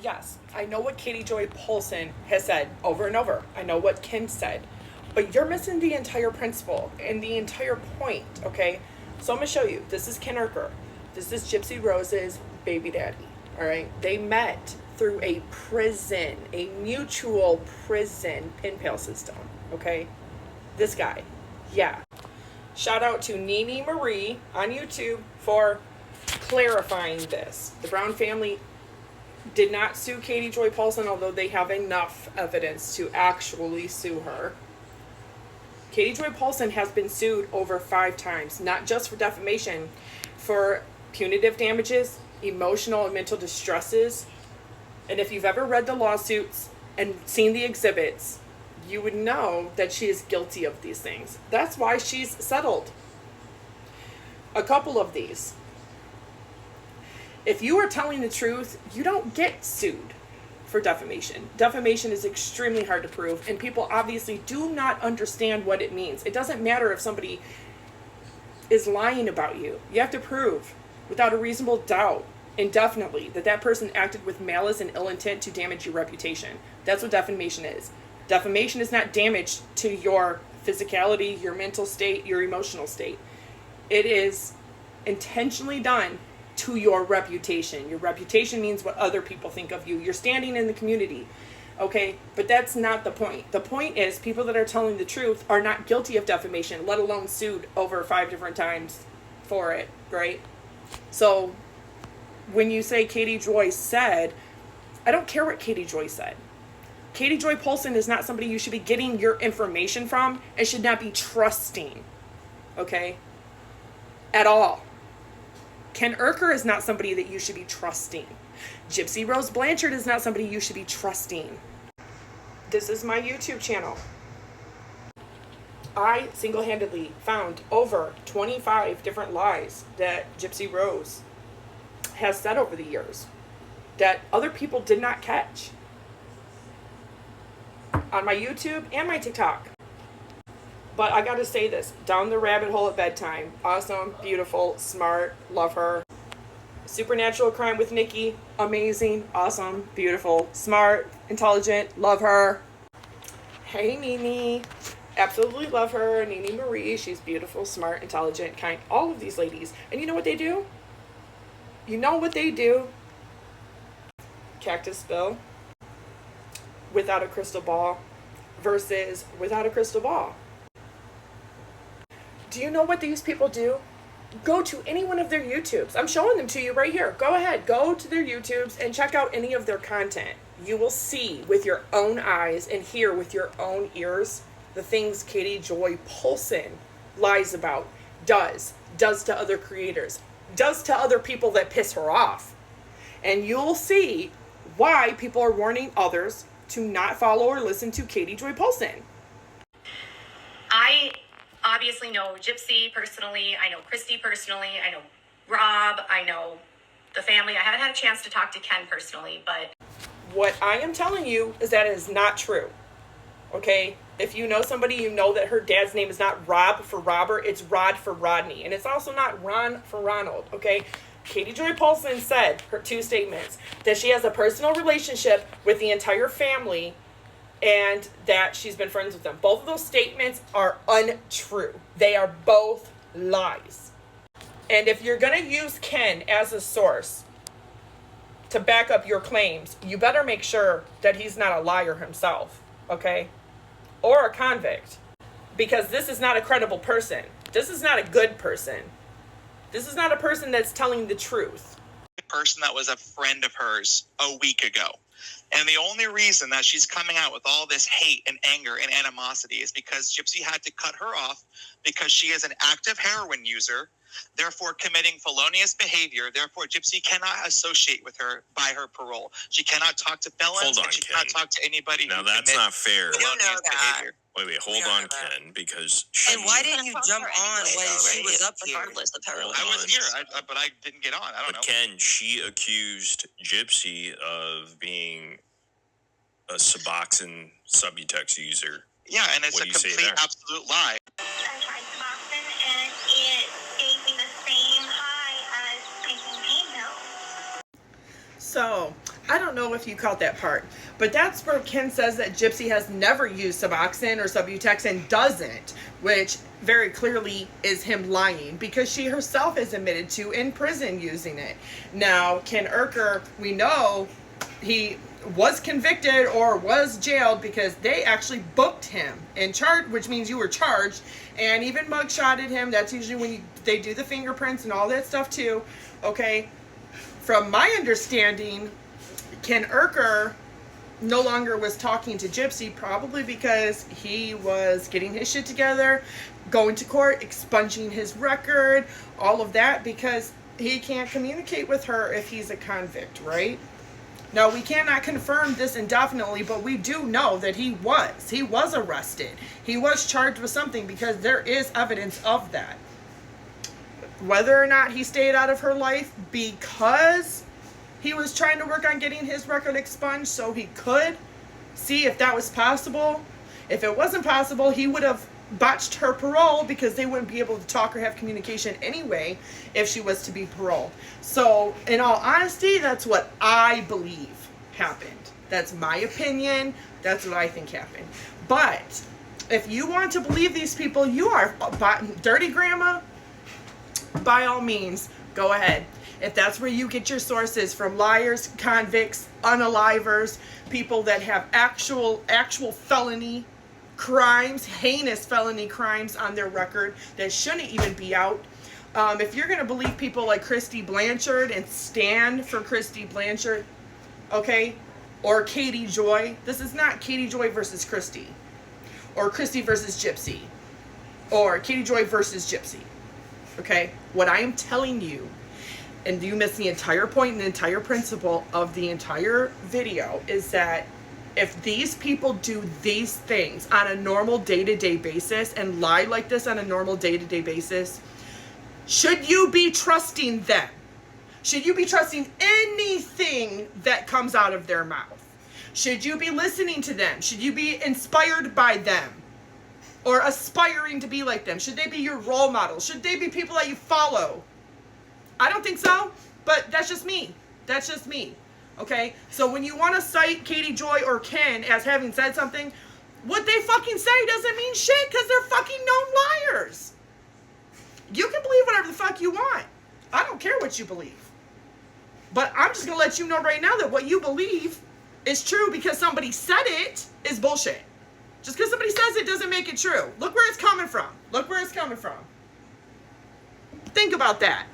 yes, I know what Katie Joy Polson has said over and over. I know what Ken said. But you're missing the entire principle and the entire point, okay? So I'm going to show you. This is Ken Urker. This is Gypsy Rose's baby daddy, all right? They met through a prison, a mutual prison pen pal system, okay? This guy, yeah. Shout out to Nene Marie on YouTube for clarifying this. The Brown family did not sue Katie Joy Polson, although they have enough evidence to actually sue her. Katie Joy Polson has been sued over 5 times, not just for defamation, for punitive damages, emotional and mental distresses. And if you've ever read the lawsuits and seen the exhibits, you would know that she is guilty of these things. That's why she's settled. A couple of these. If you are telling the truth, you don't get sued for defamation. Defamation is extremely hard to prove, and people obviously do not understand what it means. It doesn't matter if somebody is lying about you. You have to prove without a reasonable doubt, indefinitely, that that person acted with malice and ill intent to damage your reputation. That's what defamation is. Defamation is not damage to your physicality, your mental state, your emotional state. It is intentionally done to your reputation. Your reputation means what other people think of you. You're standing in the community, okay? But that's not the point. The point is people that are telling the truth are not guilty of defamation, let alone sued over 5 different times for it, right? So when you say Katie Joy said, I don't care what Katie Joy said. Katie Joy Polson is not somebody you should be getting your information from and should not be trusting, okay? At all. Ken Urker is not somebody that you should be trusting. Gypsy Rose Blanchard is not somebody you should be trusting. This is my YouTube channel. I single-handedly found over 25 different lies that Gypsy Rose has said over the years that other people did not catch on my YouTube and my TikTok. But I gotta say this, down the rabbit hole at bedtime, awesome, beautiful, smart, love her. Supernatural Crime with Nikki, amazing, awesome, beautiful, smart, intelligent, love her. Hey Nene, absolutely love her. Nene Marie, she's beautiful, smart, intelligent, kind, all of these ladies. And you know what they do? You know what they do? Cactus Bill, without a crystal ball versus without a crystal ball. Do you know what these people do? Go to any one of their YouTubes. I'm showing them to you right here. Go ahead, go to their YouTubes and check out any of their content. You will see with your own eyes and hear with your own ears the things Katie Joy Polson lies about, does to other creators, does to other people that piss her off. And you'll see why people are warning others to not follow or listen to Katie Joy Polson. I obviously know Gypsy personally. I know Christy personally. I know Rob. I know the family. I haven't had a chance to talk to Ken personally, but what I am telling you is that it is not true. Okay? If you know somebody, you know that her dad's name is not Rob for Robert, it's Rod for Rodney. And it's also not Ron for Ronald. Okay? Katie Joy Polson said her 2 statements, that she has a personal relationship with the entire family and that she's been friends with them. Both of those statements are untrue. They are both lies. And if you're going to use Ken as a source to back up your claims, you better make sure that he's not a liar himself, okay? Or a convict. Because this is not a credible person. This is not a good person. This is not a person that's telling the truth. A person that was a friend of hers a week ago. And the only reason that she's coming out with all this hate and anger and animosity is because Gypsy had to cut her off because she is an active heroin user, therefore committing felonious behavior. Therefore, Gypsy cannot associate with her by her parole. She cannot talk to felons. Hold on, she Ken. cannot talk to anybody. Now, that's not fair. You know that. Behavior. Wait, hold on, Ken, because she... And why didn't you jump on when she was up here? regardless of her. I was here, but I didn't get on. I don't know. But Ken, she accused Gypsy of being a Suboxone Subutex user. Yeah, and it's a complete, absolute lie. I tried Suboxone and it gave me the same high as taking pain pills. So, I don't know if you caught that part, but that's where Ken says that Gypsy has never used Suboxone or Subutex and doesn't, which very clearly is him lying, because she herself is admitted to in prison using it. Now, Ken Urker, we know he was convicted or was jailed because they actually booked him and charged, which means you were charged, and even mugshotted him. That's usually when they do the fingerprints and all that stuff too. Okay, from my understanding, Ken Urker no longer was talking to Gypsy, probably because he was getting his shit together, going to court, expunging his record, all of that, because he can't communicate with her if he's a convict, right? Now, we cannot confirm this indefinitely, but we do know that he was arrested. He was charged with something because there is evidence of that. Whether or not he stayed out of her life because he was trying to work on getting his record expunged so he could see if that was possible. If it wasn't possible, he would have botched her parole because they wouldn't be able to talk or have communication anyway if she was to be paroled. So, in all honesty, that's what I believe happened. That's my opinion. That's what I think happened. But if you want to believe these people, you are dirty grandma, by all means, go ahead. If that's where you get your sources from, liars, convicts, unalivers, people that have actual felony crimes, heinous felony crimes on their record that shouldn't even be out. If you're going to believe people like Christy Blanchard and stand for Christy Blanchard, okay, or Katie Joy, this is not Katie Joy versus Christy, or Christy versus Gypsy, or Katie Joy versus Gypsy, okay? What I am telling you, and you missed the entire point and the entire principle of the entire video, is that if these people do these things on a normal day-to-day basis and lie like this on a normal day-to-day basis, should you be trusting them? Should you be trusting anything that comes out of their mouth? Should you be listening to them? Should you be inspired by them? Or aspiring to be like them? Should they be your role models? Should they be people that you follow? I don't think so, but that's just me. That's just me. Okay? So when you want to cite Katie Joy or Ken as having said something, what they fucking say doesn't mean shit because they're fucking known liars. You can believe whatever the fuck you want. I don't care what you believe. But I'm just going to let you know right now that what you believe is true because somebody said it is bullshit. Just because somebody says it doesn't make it true. Look where it's coming from. Look where it's coming from. Think about that.